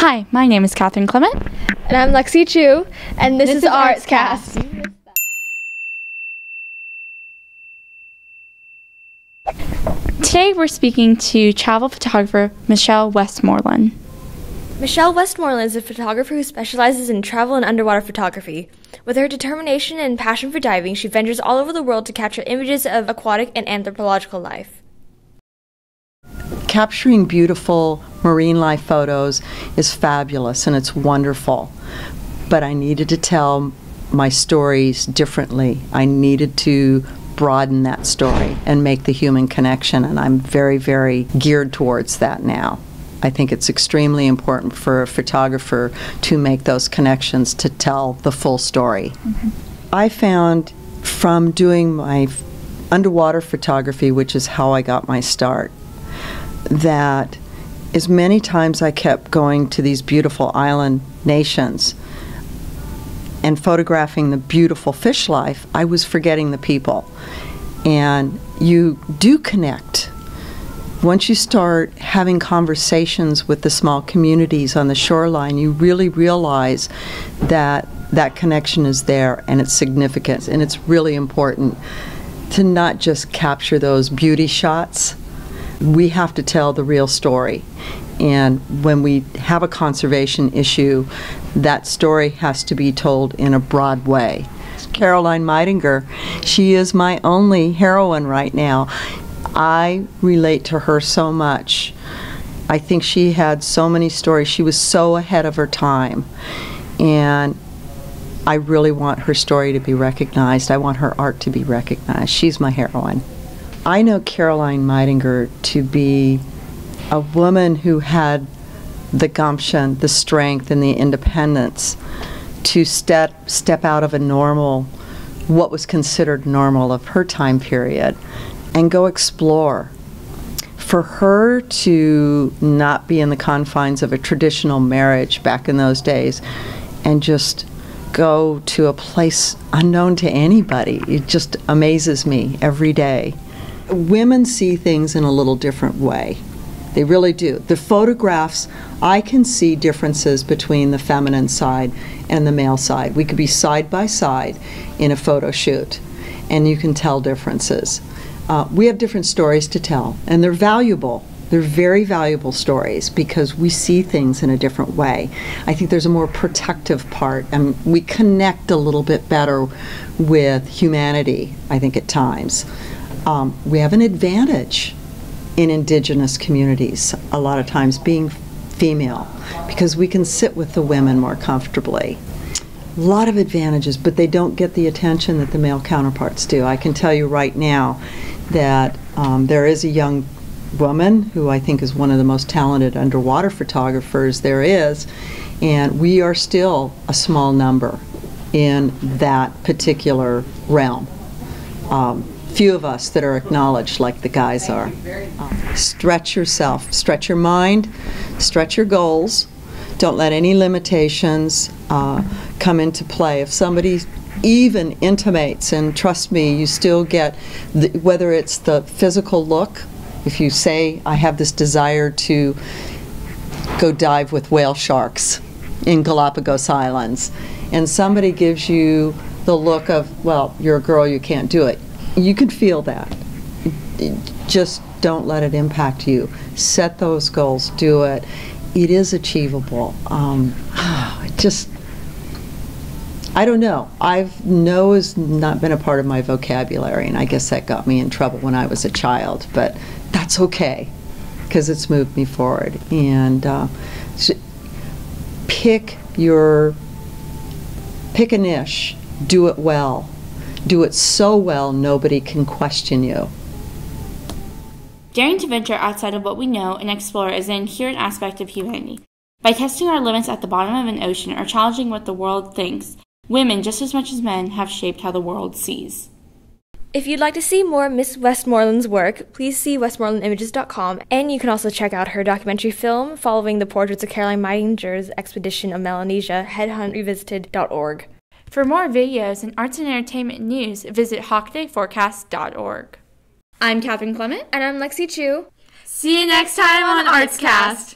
Hi, my name is Katherine Clement. And I'm Lexie Chu, and this is ArtsCast. Today we're speaking to travel photographer Michele Westmorland. Michele Westmorland is a photographer who specializes in travel and underwater photography. With her determination and passion for diving, she ventures all over the world to capture images of aquatic and anthropological life. Capturing beautiful marine life photos is fabulous and it's wonderful, but I needed to tell my stories differently. I needed to broaden that story and make the human connection, and I'm very, very geared towards that now. I think it's extremely important for a photographer to make those connections to tell the full story. I found from doing my underwater photography, which is how I got my start, that as many times I kept going to these beautiful island nations and photographing the beautiful fish life, I was forgetting the people. And you do connect. Once you start having conversations with the small communities on the shoreline, you really realize that that connection is there and it's significant, and it's really important to not just capture those beauty shots. We have to tell the real story. And when we have a conservation issue, that story has to be told in a broad way. Caroline Meidinger, she is my only heroine right now. I relate to her so much. I think she had so many stories. She was so ahead of her time. And I really want her story to be recognized. I want her art to be recognized. She's my heroine. I know Caroline Meidinger to be a woman who had the gumption, the strength, and the independence to step out of a normal, what was considered normal of her time period, and go explore. For her to not be in the confines of a traditional marriage back in those days and just go to a place unknown to anybody, it just amazes me every day. Women see things in a little different way. They really do. The photographs, I can see differences between the feminine side and the male side. We could be side by side in a photo shoot, and you can tell differences. We have different stories to tell, and they're valuable. They're very valuable stories because we see things in a different way. I think there's a more protective part, and we connect a little bit better with humanity, I think, at times. We have an advantage in indigenous communities, a lot of times being female, because we can sit with the women more comfortably. A lot of advantages, but they don't get the attention that the male counterparts do. I can tell you right now that there is a young woman who I think is one of the most talented underwater photographers there is, and we are still a small number in that particular realm. Few of us that are acknowledged like the guys are. Stretch yourself, stretch your mind, stretch your goals. Don't let any limitations come into play. If somebody even intimates, and trust me, you still get, whether it's the physical look, if you say, I have this desire to go dive with whale sharks in Galapagos Islands, and somebody gives you the look of, well, you're a girl, you can't do it. You can feel that. Just don't let it impact you. Set those goals, do it. It is achievable. I don't know. No has not been a part of my vocabulary, and I guess that got me in trouble when I was a child, but that's okay, because it's moved me forward. And pick a niche, do it well. Do it so well nobody can question you. Daring to venture outside of what we know and explore is an inherent aspect of humanity. By testing our limits at the bottom of an ocean or challenging what the world thinks, women, just as much as men, have shaped how the world sees. If you'd like to see more Miss Westmorland's work, please see westmorlandimages.com, and you can also check out her documentary film following the portraits of Caroline Meidinger's expedition of Melanesia, headhuntrevisited.org. For more videos and arts and entertainment news, visit HockadayFourcast.org. I'm Katherine Clement. And I'm Lexie Chu. See you next time on ArtsCast.